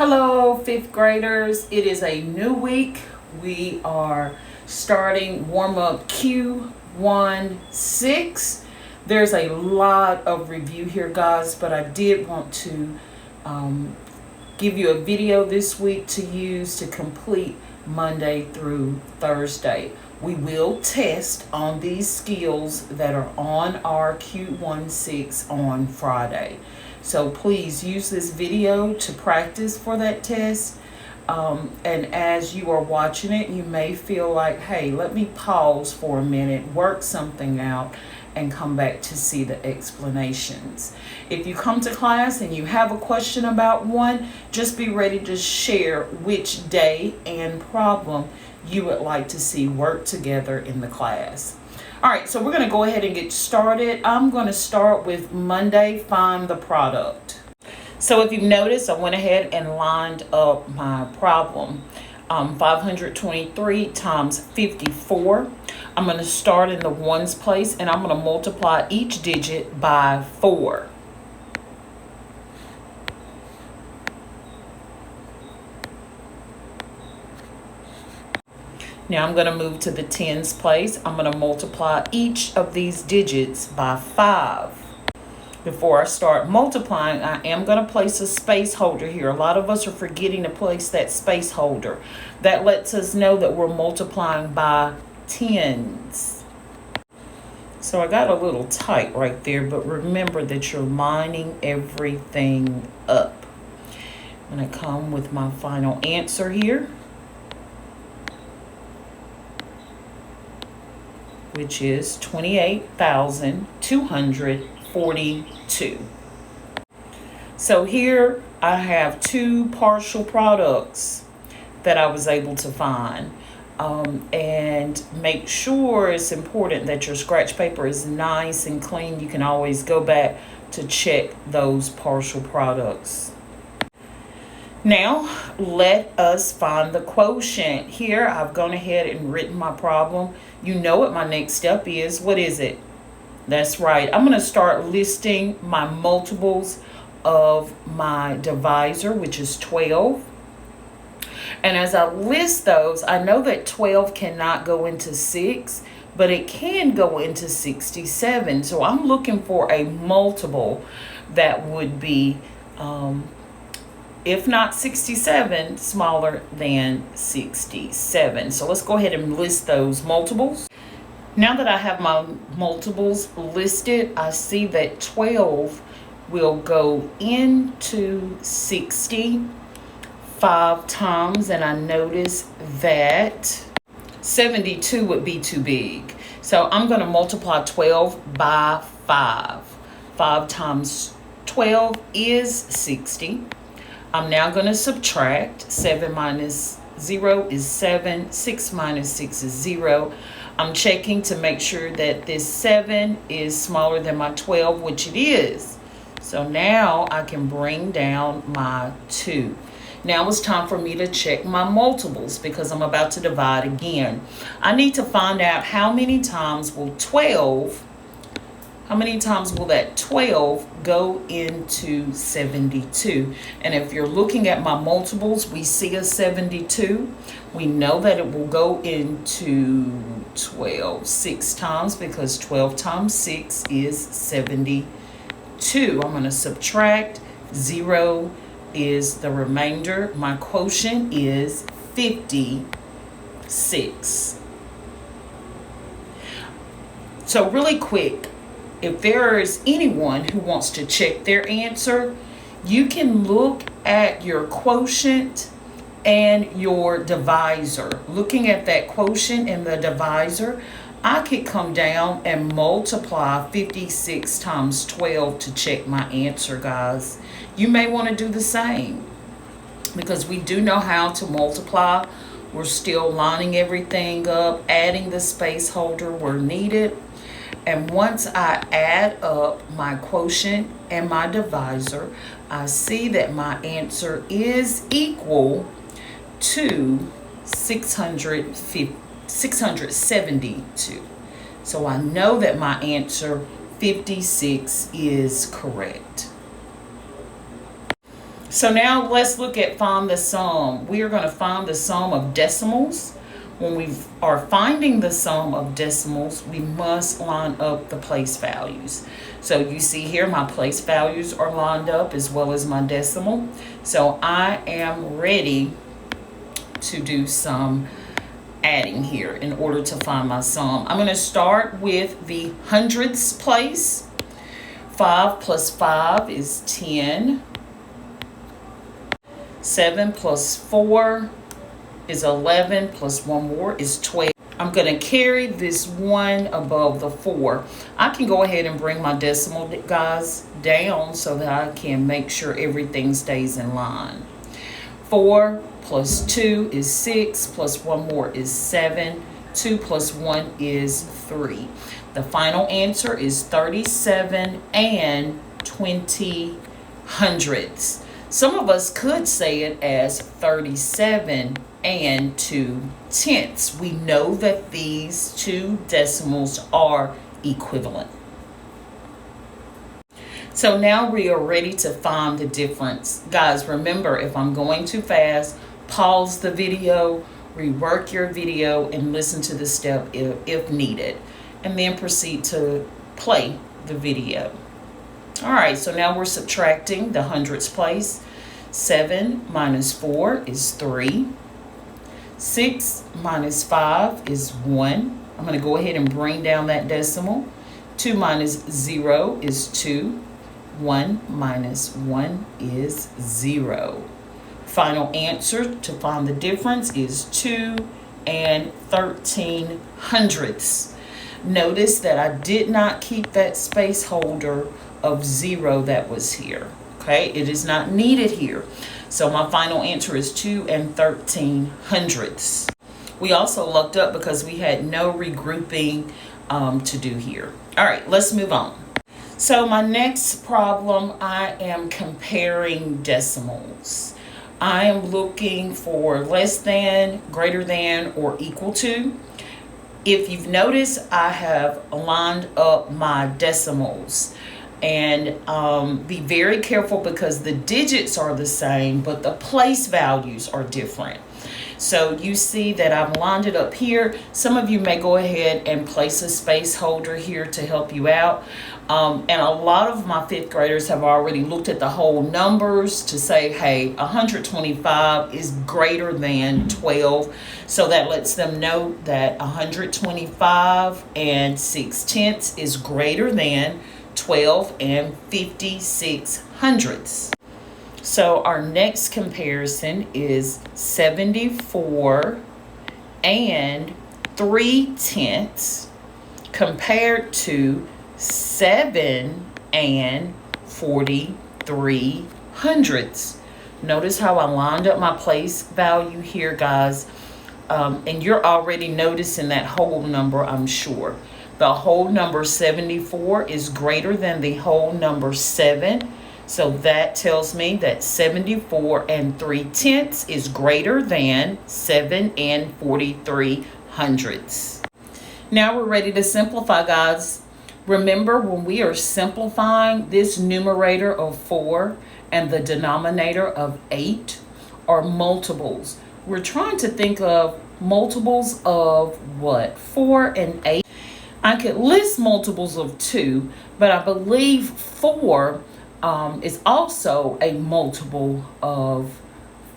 Hello, fifth graders. It is a new week. We are starting warm up Q1.6. There's a lot of review here, guys, but I did want to give you a video this week to use to complete Monday through Thursday. We will test on these skills that are on our Q1.6 on Friday. So please use this video to practice for that test. And as you are watching it, you may feel like, hey, let me pause for a minute, work something out, and come back to see the explanations. If you come to class and you have a question about one, just be ready to share which day and problem you would like to see work together in the class. All right, so we're going to go ahead and get started. I'm going to start with Monday, find the product. So if you've noticed, I went ahead and lined up my problem. 523 times 54. I'm going to start in the ones place, and I'm going to multiply each digit by 4. Now I'm going to move to the tens place. I'm going to multiply each of these digits by 5. Before I start multiplying, I am going to place a space holder here. A lot of us are forgetting to place that space holder. That lets us know that we're multiplying by tens. So I got a little tight right there, but remember that you're lining everything up. I'm going to come with my final answer here, which is 28,242. So here I have two partial products that I was able to find. And make sure it's important that your scratch paper is nice and clean. You can always go back to check those partial products. Now, let us find the quotient. Here, I've gone ahead and written my problem. You know what my next step is. What is it? That's right. I'm going to start listing my multiples of my divisor, which is 12. And as I list those, I know that 12 cannot go into 6, but it can go into 67. So I'm looking for a multiple that would be if not 67, smaller than 67. So let's go ahead and list those multiples. Now that I have my multiples listed, I see that 12 will go into 60 5 times, and I notice that 72 would be too big. So I'm going to multiply 12 by 5. 5 times 12 is 60. I'm now going to subtract. 7 minus 0 is 7. 6 minus 6 is 0. I'm checking to make sure that this 7 is smaller than my 12, which it is. So now I can bring down my 2. Now it's time for me to check my multiples because I'm about to divide again. I need to find out how many times will that 12 go into 72? And if you're looking at my multiples, we see a 72. We know that it will go into 12 6 times because 12 times 6 is 72. I'm going to subtract. 0 is the remainder. My quotient is 56. So really quick, if there is anyone who wants to check their answer, you can look at your quotient and your divisor. Looking at that quotient and the divisor, I could come down and multiply 56 times 12 to check my answer, guys. You may want to do the same because we do know how to multiply. We're still lining everything up, adding the space holder where needed. And once I add up my quotient and my divisor, I see that my answer is equal to 672. So I know that my answer 56 is correct. So now let's look at find the sum. We are going to find the sum of decimals. When we are finding the sum of decimals, we must line up the place values. So you see here my place values are lined up as well as my decimal. So I am ready to do some adding here in order to find my sum. I'm going to start with the hundredths place. 5 plus 5 is 10. 7 plus 4 is 11, plus 1 more is 12. I'm going to carry this 1 above the 4. I can go ahead and bring my decimal, guys, down so that I can make sure everything stays in line. 4 plus 2 is 6, plus 1 more is 7. 2 plus 1 is 3. The final answer is 37 and 20 hundredths. Some of us could say it as 37 and 2 tenths. We know that these two decimals are equivalent. So now we are ready to find the difference. Guys, remember, if I'm going too fast, pause the video, rework your video, and listen to the step if needed, and then proceed to play the video. All right, so now we're subtracting the hundredths place. 7 minus 4 is 3. 6 minus 5 is 1. I'm going to go ahead and bring down that decimal. 2 minus 0 is 2. 1 minus 1 is 0. Final answer to find the difference is 2 and 13 hundredths. Notice that I did not keep that space holder of 0 that was here. Okay, it is not needed here. So my final answer is 2 and 13 hundredths. We also lucked up because we had no regrouping to do here. All right, let's move on. So my next problem, I am comparing decimals. I am looking for less than, greater than, or equal to. If you've noticed, I have lined up my decimals. And be very careful because the digits are the same, but the place values are different. So you see that I've lined it up here. Some of you may go ahead and place a space holder here to help you out. And a lot of my fifth graders have already looked at the whole numbers to say, hey, 125 is greater than 12. So that lets them know that 125 and 6 tenths is greater than 12 and 56 hundredths. So our next comparison is 74 and 3 tenths compared to 7 and 43 hundredths. Notice how I lined up my place value here, guys. And you're already noticing that whole number, I'm sure. The whole number 74 is greater than the whole number 7. So that tells me that 74 and 3 tenths is greater than 7 and 43 hundredths. Now we're ready to simplify, guys. Remember, when we are simplifying, this numerator of 4 and the denominator of 8 are multiples. We're trying to think of multiples of what? 4 and 8. I could list multiples of 2, but I believe 4 is also a multiple of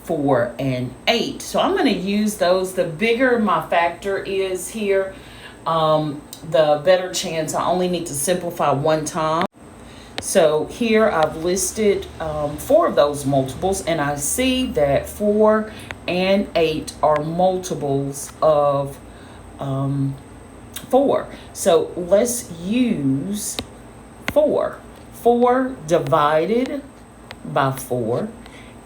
4 and 8. So I'm going to use those. The bigger my factor is here, the better chance I only need to simplify one time. So here I've listed 4 of those multiples, and I see that 4 and 8 are multiples of 4. So let's use 4. 4 divided by 4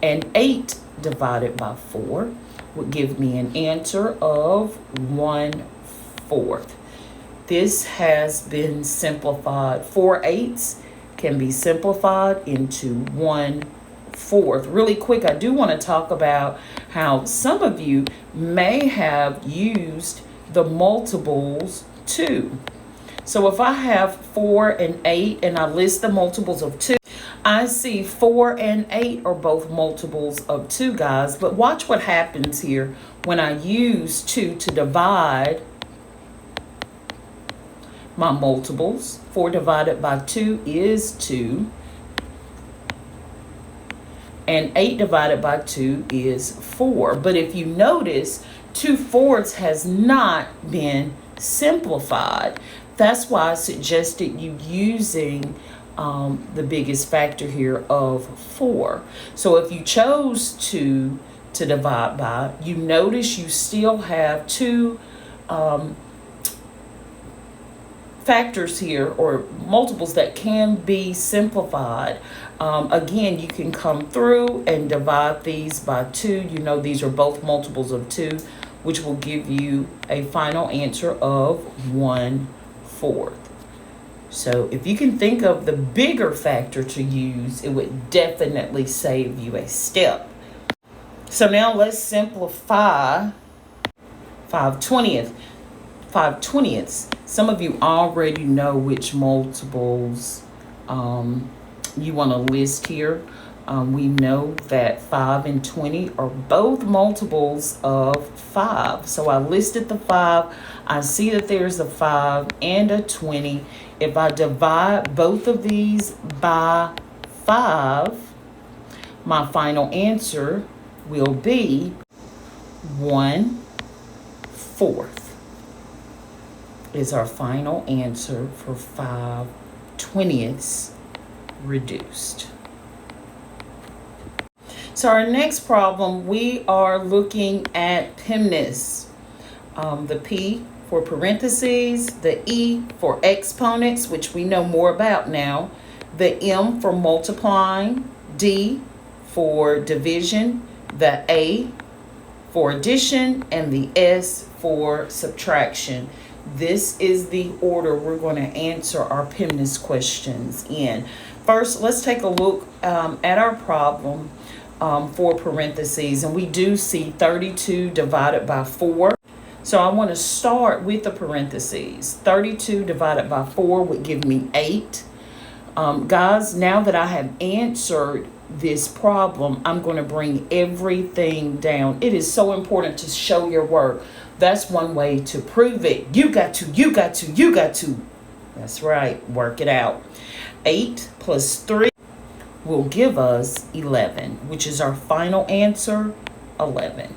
and 8 divided by 4 would give me an answer of 1/4. This has been simplified. 4 eighths can be simplified into 1/4. Really quick, I do want to talk about how some of you may have used the multiples too. So if I have 4 and 8 and I list the multiples of 2, I see 4 and 8 are both multiples of 2, guys. But watch what happens here when I use 2 to divide my multiples. 4 divided by 2 is 2. And 8 divided by 2 is 4. But if you notice, 2/4 has not been simplified. That's why I suggested you using the biggest factor here of 4. So if you chose 2 to divide by, you notice you still have 2 factors here, or multiples that can be simplified. Again, you can come through and divide these by 2. You know these are both multiples of 2, which will give you a final answer of 1/4. So if you can think of the bigger factor to use, it would definitely save you a step. So now let's simplify 5/20. 5/20. Some of you already know which multiples you want to list here. We know that 5 and 20 are both multiples of 5. So I listed the 5. I see that there's a 5 and a 20. If I divide both of these by 5, my final answer will be 1/4 is our final answer for 5/20 reduced. So our next problem, we are looking at PEMDAS. The P for parentheses, the E for exponents, which we know more about now, the M for multiplying, D for division, the A for addition, and the S for subtraction. This is the order we're going to answer our PEMDAS questions in. First, let's take a look at our problem for parentheses, and we do see 32 divided by 4. So I want to start with the parentheses. 32 divided by 4 would give me 8. Guys, now that I have answered this problem, I'm going to bring everything down. It is so important to show your work. That's one way to prove it. You got to. That's right. Work it out. 8 plus 3 will give us 11, which is our final answer, 11.